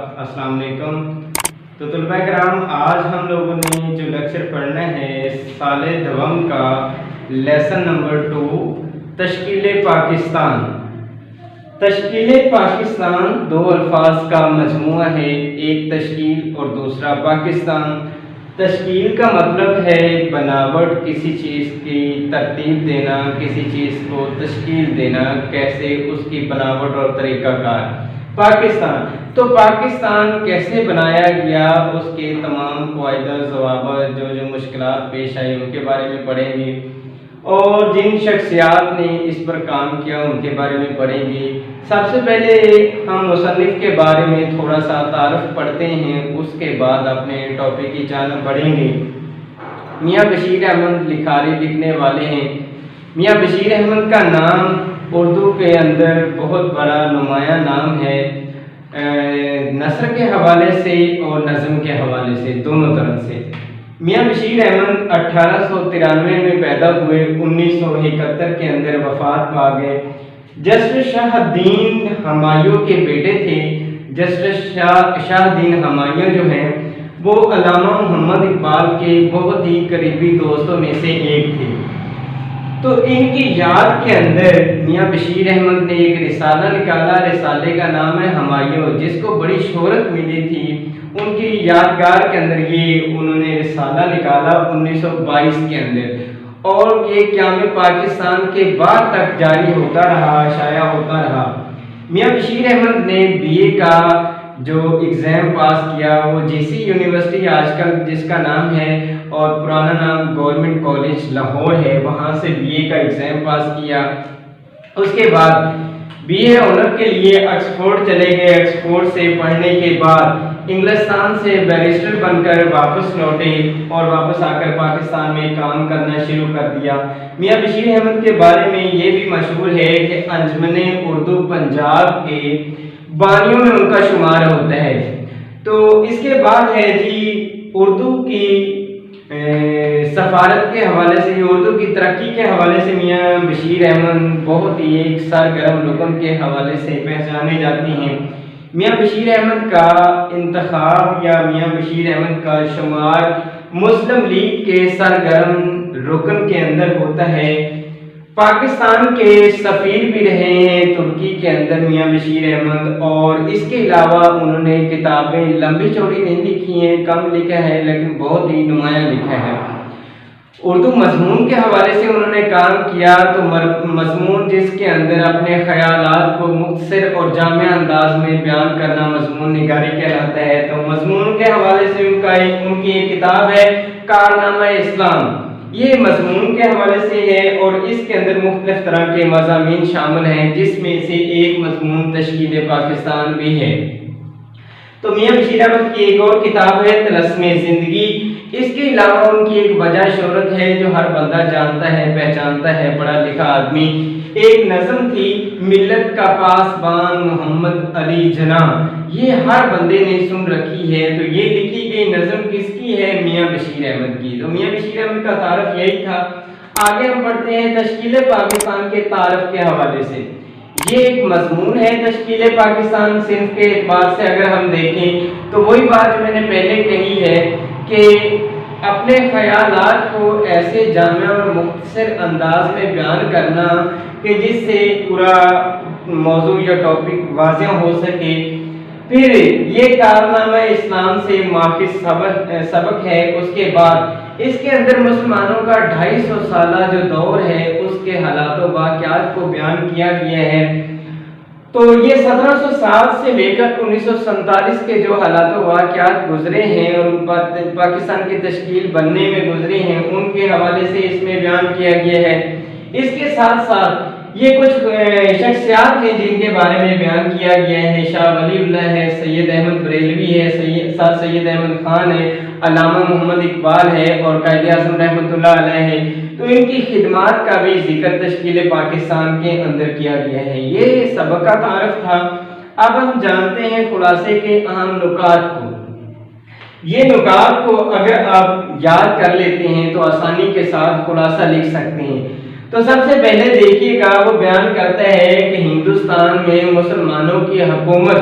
السلام علیکم۔ تو طلباء کرام، آج ہم لوگوں نے جو لیکچر پڑھنا ہے سال دوم کا لیسن نمبر 2 تشکیل پاکستان۔ تشکیل پاکستان دو الفاظ کا مجموعہ ہے، ایک تشکیل اور دوسرا پاکستان۔ تشکیل کا مطلب ہے بناوٹ، کسی چیز کی ترتیب دینا، کسی چیز کو تشکیل دینا، کیسے اس کی بناوٹ اور طریقہ کار۔ پاکستان تو پاکستان کیسے بنایا گیا، اس کے تمام قواعد و ضوابط، جو مشکلات پیش آئی ان کے بارے میں پڑھیں گے، اور جن شخصیات نے اس پر کام کیا ان کے بارے میں پڑھیں گے۔ سب سے پہلے ہم مصنف کے بارے میں تھوڑا سا تعارف پڑھتے ہیں، اس کے بعد اپنے ٹاپک کی جانب بڑھیں گے۔ میاں بشیر احمد لکھاری لکھنے والے ہیں۔ میاں بشیر احمد کا نام اردو کے اندر بہت بڑا نمایاں نام ہے، نثر کے حوالے سے اور نظم کے حوالے سے، دونوں طرح سے۔ میاں بشیر احمد 1893 میں پیدا ہوئے، 1971 کے اندر وفات پا گئے۔ جسٹس شاہ الدین ہمایوں کے بیٹے تھے۔ جسٹس شاہ الدین ہمایوں جو ہیں وہ علامہ محمد اقبال کے بہت ہی قریبی دوستوں میں سے ایک تھے۔ تو ان کی یاد کے اندر میاں بشیر احمد نے ایک رسالہ نکالا، رسالے کا نام ہے ہمایوں، جس کو بڑی شہرت ملی تھی۔ ان کی یادگار کے اندر یہ انہوں نے رسالہ نکالا 1922 کے اندر، اور یہ قیام پاکستان کے بعد تک جاری ہوتا رہا، شائع ہوتا رہا۔ میاں بشیر احمد نے BA کا جو ایگزام پاس کیا وہ GC یونیورسٹی آج کل جس کا نام ہے، اور پرانا نام گورنمنٹ کالج لاہور ہے، وہاں سے BA کا ایگزام پاس کیا۔ اس کے بعد BA آنر کے لیے آکسفورڈ چلے گئے۔ آکسفورڈ سے پڑھنے کے بعد انگلستان سے بیرسٹر بن کر واپس لوٹے، اور واپس آ کر پاکستان میں کام کرنا شروع کر دیا۔ میاں بشیر احمد کے بارے میں یہ بھی مشہور ہے کہ انجمن اردو پنجاب کے بانیوں میں ان کا شمار ہوتا ہے۔ تو اس کے بعد ہے جی اردو کی سفارت کے حوالے سے، اردو کی ترقی کے حوالے سے میاں بشیر احمد بہت ہی ایک سرگرم رکن کے حوالے سے پہچانے جاتی ہیں۔ میاں بشیر احمد کا انتخاب یا میاں بشیر احمد کا شمار مسلم لیگ کے سرگرم رکن کے اندر ہوتا ہے۔ پاکستان کے سفیر بھی رہے ہیں ترکی کے اندر میاں بشیر احمد، اور اس کے علاوہ انہوں نے کتابیں لمبی چوڑی نہیں لکھی ہیں، کم لکھا ہے، لیکن بہت ہی نمایاں لکھا ہے۔ اردو مضمون کے حوالے سے انہوں نے کام کیا، تو مضمون جس کے اندر اپنے خیالات کو مختصر اور جامع انداز میں بیان کرنا مضمون نگاری کہلاتا ہے۔ تو مضمون کے حوالے سے ان کی ایک کتاب ہے کارنامہ اسلام، یہ مضمون کے حوالے سے ہے، اور اس کے اندر مختلف طرح کے مضامین شامل ہیں، جس میں سے ایک مضمون تشکیل پاکستان بھی ہے۔ تو میاں بشیر احمد کی ایک اور کتاب ہے طلسم زندگی۔ اس کے علاوہ ان کی ایک وجہ شہرت ہے جو ہر بندہ جانتا ہے، پہچانتا ہے، پڑھا لکھا آدمی۔ ایک نظم تھی ملت کا پاسبان محمد علی جناح، یہ ہر بندے نے سن رکھی ہے۔ تو یہ لکھی گئی نظم کس کی ہے؟ میاں بشیر احمد کی۔ تو میاں بشیر احمد کا تعارف یہی تھا۔ آگے ہم پڑھتے ہیں تشکیل پاکستان کے تعارف کے حوالے سے۔ یہ ایک مضمون ہے تشکیل پاکستان، صنف کے اعتبار سے اگر ہم دیکھیں تو وہی بات جو میں نے پہلے کہی ہے کہ اپنے خیالات کو ایسے جامع اور مختصر انداز میں بیان کرنا کہ جس سے پورا موضوع یا ٹاپک واضح ہو سکے۔ پھر یہ کارنامہ اسلام سے ماخذ سبق ہے۔ اس کے بعد اس کے اندر مسلمانوں کا 250 سالہ جو دور ہے اس کے حالات و واقعات کو بیان کیا گیا ہے۔ تو یہ 1760 سے لے کر 1947 کے جو حالات و واقعات گزرے ہیں اور پاکستان کی تشکیل بننے میں گزرے ہیں، ان کے حوالے سے اس میں بیان کیا گیا ہے۔ اس کے ساتھ ساتھ یہ کچھ شخصیات ہیں جن کے بارے میں بیان کیا گیا ہے۔ شاہ ولی اللہ ہے، سید احمد بریلوی ہے، سید احمد خان ہے، علامہ محمد اقبال ہے، اور قائد اعظم رحمۃ اللہ علیہ ہے۔ تو ان کی خدمات کا بھی ذکر تشکیل پاکستان کے اندر کیا گیا ہے۔ یہ سبق کا تعارف تھا۔ اب ہم جانتے ہیں خلاصے کے اہم نکات کو۔ یہ نکات کو اگر آپ یاد کر لیتے ہیں تو آسانی کے ساتھ خلاصہ لکھ سکتے ہیں۔ تو سب سے پہلے دیکھیے گا وہ بیان کرتا ہے کہ ہندوستان میں مسلمانوں کی حکومت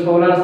16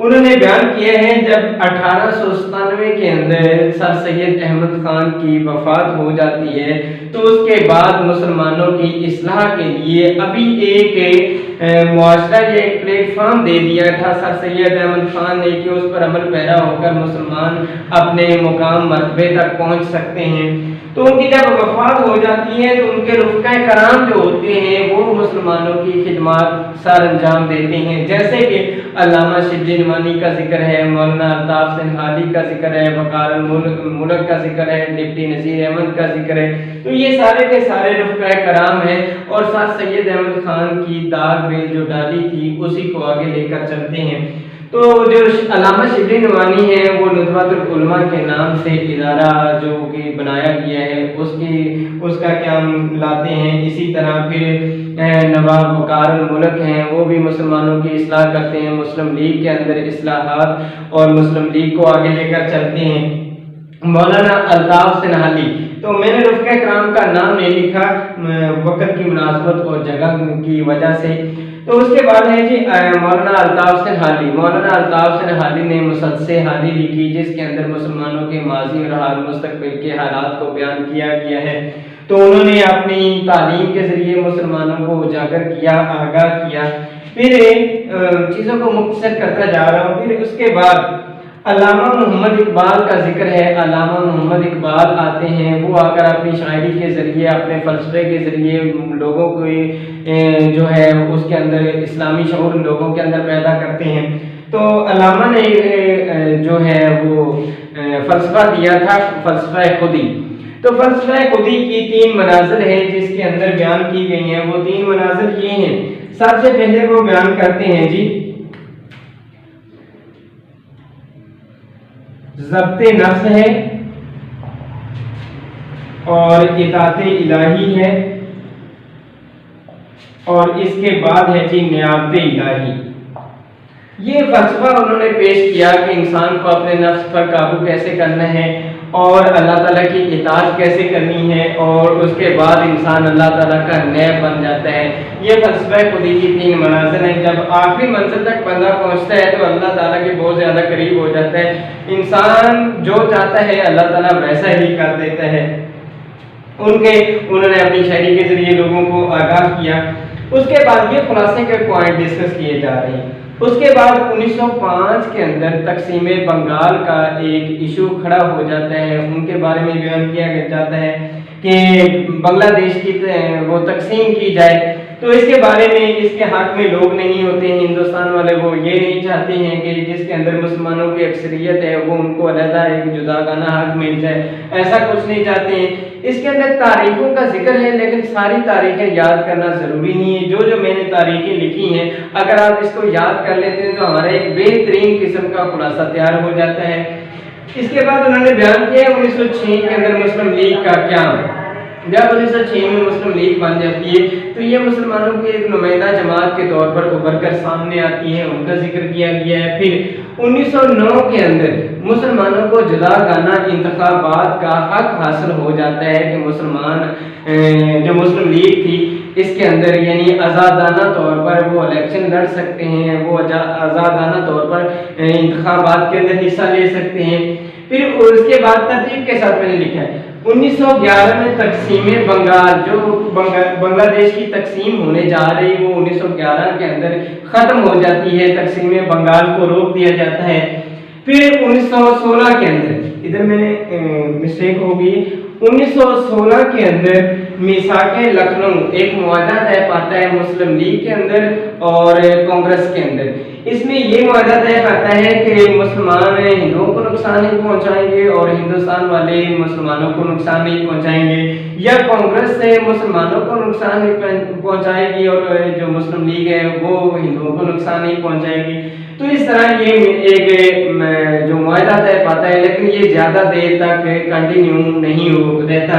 انہوں نے بیان کیا ہے جب 1897 کے اندر سر سید احمد خان کی وفات ہو جاتی ہے تو اس کے بعد مسلمانوں کی اصلاح کے لیے ابھی ایک معاشرہ یا ایک پلیٹ فارم دے دیا تھا سر سید احمد خان نے کہ اس پر عمل پیرا ہو کر مسلمان اپنے مقام مرتبے تک پہنچ سکتے ہیں۔ تو ان کی جب وفات ہو جاتی ہے تو ان کے رفقۂ کرام جو ہوتے ہیں وہ مسلمانوں کی خدمات سر انجام دیتے ہیں، جیسے کہ علامہ شبلی نعمانی کا ذکر ہے، مولانا الطاف سنہالی کا ذکر ہے، وقار الملک کا ذکر ہے، ڈپٹی نذیر احمد کا ذکر ہے۔ تو یہ سارے کے سارے رفقۂ کرام ہیں اور سر سید احمد خان کی داغ ریل جو ڈالی تھی اسی کو آگے لے کر چلتے ہیں۔ تو جو علامہ شبلی نعمانی ہے وہ ندوۃ العلماء کے نام سے ادارہ جو کہ بنایا گیا ہے اس کا قیام لاتے ہیں۔ اسی طرح پھر نواب وقار الملک ہیں، وہ بھی مسلمانوں کی اصلاح کرتے ہیں، مسلم لیگ کے اندر اصلاحات اور مسلم لیگ کو آگے لے کر چلتے ہیں۔ مولانا الطاف سنہالی، تو میں نے رفقۂ کرام کا نام نہیں لکھا وقت کی مناسبت اور جگہ کی وجہ سے۔ تو اس کے بعد ہے جی مولانا الطاف سنہالی۔ مولانا الطاف سنہالی نے مسلسل حالی لکھی جس کے اندر مسلمانوں کے ماضی اور حال مستقبل کے حالات کو بیان کیا گیا ہے۔ تو انہوں نے اپنی تعلیم کے ذریعے مسلمانوں کو اجاگر کیا، آگاہ کیا۔ پھر چیزوں کو مختصر کرتا جا رہا ہوں۔ پھر اس کے بعد علامہ محمد اقبال کا ذکر ہے۔ علامہ محمد اقبال آتے ہیں، وہ آ کر اپنی شاعری کے ذریعے، اپنے فلسفے کے ذریعے لوگوں کو جو ہے اس کے اندر اسلامی شعور لوگوں کے اندر پیدا کرتے ہیں۔ تو علامہ نے جو ہے وہ فلسفہ دیا تھا، فلسفہ خودی۔ تو فلسفہ خودی کی 3 منازل ہیں جس کے اندر بیان کی گئی ہیں۔ وہ 3 منازل یہ ہیں، سب سے پہلے وہ بیان کرتے ہیں جی ضبط نفس ہے اور اطاعت الہی ہے، اور اس کے بعد ہے جی نیابت الہی۔ یہ فلسفہ انہوں نے پیش کیا کہ انسان کو اپنے نفس پر قابو کیسے کرنا ہے اور اللہ تعالیٰ کی اطاعت کیسے کرنی ہے، اور اس کے بعد انسان اللہ تعالیٰ کا نیب بن جاتا ہے۔ یہ فلسفہ خودی کی 3 منازل ہیں۔ جب آخری منزل تک بندہ پہنچتا ہے تو اللہ تعالیٰ کے بہت زیادہ قریب ہو جاتا ہے۔ انسان جو چاہتا ہے اللہ تعالیٰ ویسا ہی کر دیتا ہے۔ انہوں نے اپنی شاعری کے ذریعے لوگوں کو آگاہ کیا۔ اس کے بعد یہ خلاصے کے پوائنٹ ڈسکس کیے جا رہے ہیں۔ اس کے بعد 1905 کے اندر تقسیم بنگال کا ایک ایشو کھڑا ہو جاتا ہے، ان کے بارے میں بیان کیا جاتا ہے کہ بنگلہ دیش کی وہ تقسیم کی جائے۔ تو اس کے بارے میں اس کے حق میں لوگ نہیں ہوتے ہیں، ہندوستان والے وہ یہ نہیں چاہتے ہیں کہ جس کے اندر مسلمانوں کی اکثریت ہے وہ ان کو علیحدہ ایک جداگانہ حق مل جائے، ایسا کچھ نہیں چاہتے ہیں۔ اس کے اندر تاریخوں کا ذکر ہے لیکن ساری تاریخیں یاد کرنا ضروری نہیں ہے۔ جو میں نے تاریخیں لکھی ہیں اگر آپ اس کو یاد کر لیتے ہیں تو ہمارا ایک بہترین قسم کا خلاصہ تیار ہو جاتا ہے۔ اس کے بعد انہوں نے بیان کیا 1906 کے اندر مسلم لیگ کا قیام۔ جب 1906 میں مسلم لیگ بن جاتی ہے تو یہ مسلمانوں کی ایک نمائندہ جماعت کے طور پر ابھر کر سامنے آتی ہے، ان کا ذکر کیا گیا ہے۔ پھر 1909 کے اندر مسلمانوں کو جداگانہ انتخابات کا حق حاصل ہو جاتا ہے کہ مسلمان جو مسلم لیگ تھی اس کے اندر یعنی آزادانہ طور پر وہ الیکشن لڑ سکتے ہیں، وہ آزادانہ طور پر انتخابات کے اندر حصہ لے سکتے ہیں۔ پھر اس کے بعد ترتیب کے ساتھ میں نے لکھا ہے 1911 میں تقسیم بنگال، جو بنگلہ دیش کی تقسیم ہونے جا رہی وہ 1911 کے اندر ختم ہو جاتی ہے، تقسیم بنگال کو روک دیا جاتا ہے۔ پھر 1916 کے اندر ادھر میں نے مسٹیک ہو گئی، 1916 کے اندر میثاق لکھنؤ ایک معاہدہ طے پاتا ہے مسلم لیگ کے اندر اور کانگریس کے اندر۔ اس میں یہ معاہدہ طے پاتا ہے کہ مسلمان ہندوؤں کو نقصان نہیں پہنچائیں گے اور ہندوستان والے مسلمانوں کو نقصان نہیں پہنچائیں گے، یا کانگریس سے مسلمانوں کو نقصان نہیں پہنچائے گی اور جو مسلم لیگ ہے وہ ہندوؤں کو نقصان نہیں پہنچائے گی۔ تو اس طرح یہ ایک جو معاہدہ طے پاتا ہے لیکن یہ زیادہ دیر تک کنٹینیو نہیں ہو رہتا۔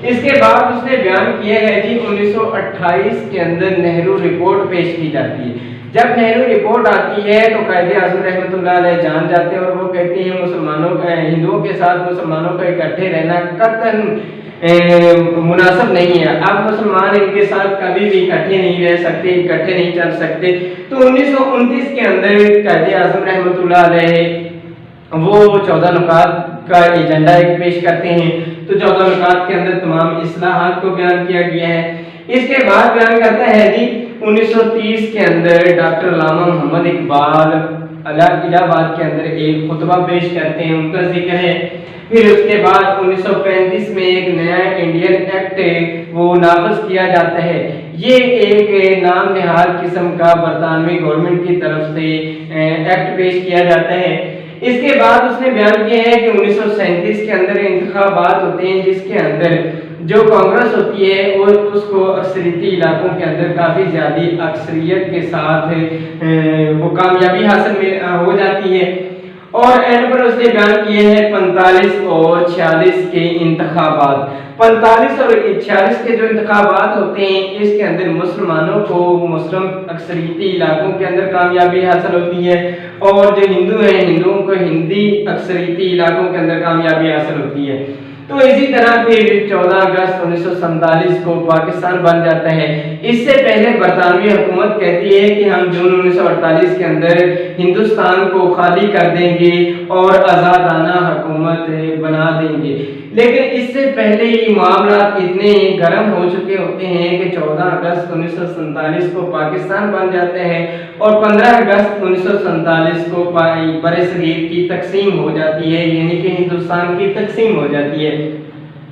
اس کے بعد اس نے بیان کیا ہے جی 1928 کے اندر نہرو رپورٹ پیش کی جاتی ہے۔ جب نہرو رپورٹ آتی ہے تو قائد اعظم رحمۃ اللہ علیہ جان جاتے ہیں اور وہ کہتے ہیں مسلمانوں کا ہندوؤں کے ساتھ مسلمانوں کا اکٹھے رہنا قطعاً مناسب نہیں ہے. اب مسلمان ان کے ساتھ کبھی بھی اکٹھے نہیں رہ سکتے, اکٹھے نہیں چل سکتے. تو 1929 کے اندر قائد اعظم رحمۃ اللہ علیہ وہ 14 نکات کا ایجنڈا ایک پیش کرتے ہیں. تو 14 نکات کے اندر تمام اصلاحات کو بیان کیا گیا ہے. اس کے بعد بیان کرتا ہے جی 1930 کے اندر ڈاکٹر علامہ محمد اقبال الہ آباد کے اندر ایک خطبہ پیش کرتے ہیں, ان کا ذکر ہے. پھر اس کے بعد 1935 میں ایک نیا انڈین ایکٹ وہ نافذ کیا جاتا ہے. یہ ایک نام نہاد قسم کا برطانوی گورنمنٹ کی طرف سے ایکٹ پیش کیا جاتا ہے. اس کے بعد اس نے بیان کیا ہے کہ 1937 کے اندر انتخابات ہوتے ہیں, جس کے اندر جو کانگریس ہوتی ہے وہ اس کو اکثریتی علاقوں کے اندر کافی زیادہ اکثریت کے ساتھ وہ کامیابی حاصل ہو جاتی ہے. اور اینڈ پر اس نے بیان کیے ہیں 45 اور 46 کے انتخابات. 45 اور 46 کے جو انتخابات ہوتے ہیں اس کے اندر مسلمانوں کو مسلم اکثریتی علاقوں کے اندر کامیابی حاصل ہوتی ہے, اور جو ہندو ہیں ہندوؤں کو ہندی اکثریتی علاقوں کے اندر کامیابی حاصل ہوتی ہے. تو اسی طرح پھر 14 اگست 1947 کو پاکستان بن جاتا ہے. اس سے پہلے برطانوی حکومت کہتی ہے کہ ہم جون 1948 کے اندر ہندوستان کو خالی کر دیں گے اور آزادانہ حکومت بنا دیں گے. لیکن اس سے پہلے ہی معاملات اتنے گرم ہو چکے ہوتے ہیں کہ 14 اگست 1947 کو پاکستان بن جاتا ہے اور 15 اگست 1947 کو برصغیر کی تقسیم ہو جاتی ہے, یعنی کہ ہندوستان کی تقسیم ہو جاتی ہے.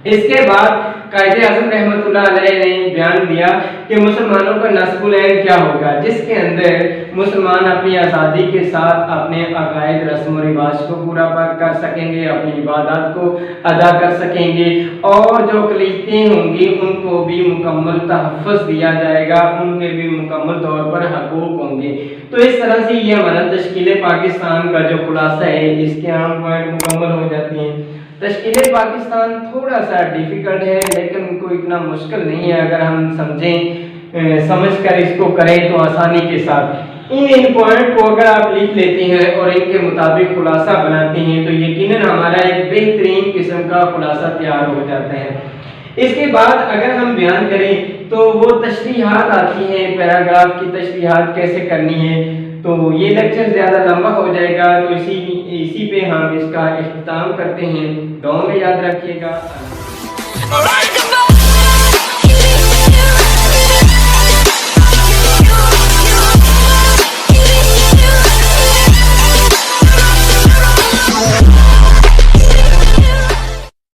اس کے بعد قائد اعظم رحمۃ اللہ علیہ نے بیان دیا کہ مسلمانوں کا نصب العین کیا ہوگا, جس کے اندر مسلمان اپنی آزادی کے ساتھ اپنے عقائد رسم و رواج کو پورا کر سکیں گے, اپنی عبادات کو ادا کر سکیں گے, اور جو اقلیتیں ہوں گی ان کو بھی مکمل تحفظ دیا جائے گا, ان کے بھی مکمل طور پر حقوق ہوں گے. تو اس طرح سے یہ ہمارا تشکیل پاکستان کا جو خلاصہ ہے اس کے عام پوائنٹ مکمل ہو جاتی ہیں. تشکیل پاکستان تھوڑا سا ڈیفیکلٹ ہے لیکن کوئی اتنا مشکل نہیں ہے, اگر ہم سمجھ کر اس کو کریں تو آسانی کے ساتھ. ان پوائنٹ کو اگر آپ لکھ لیتے ہیں اور ان کے مطابق خلاصہ بناتے ہیں تو یقیناً ہمارا ایک بہترین قسم کا خلاصہ تیار ہو جاتا ہے. اس کے بعد اگر ہم بیان کریں تو وہ تشریحات آتی ہیں, پیراگراف کی تشریحات کیسے کرنی ہے, تو یہ لیکچر زیادہ لمبا ہو جائے گا, تو اسی پہ ہم اس کا اختتام کرتے ہیں. دعاؤں میں یاد رکھیے گا.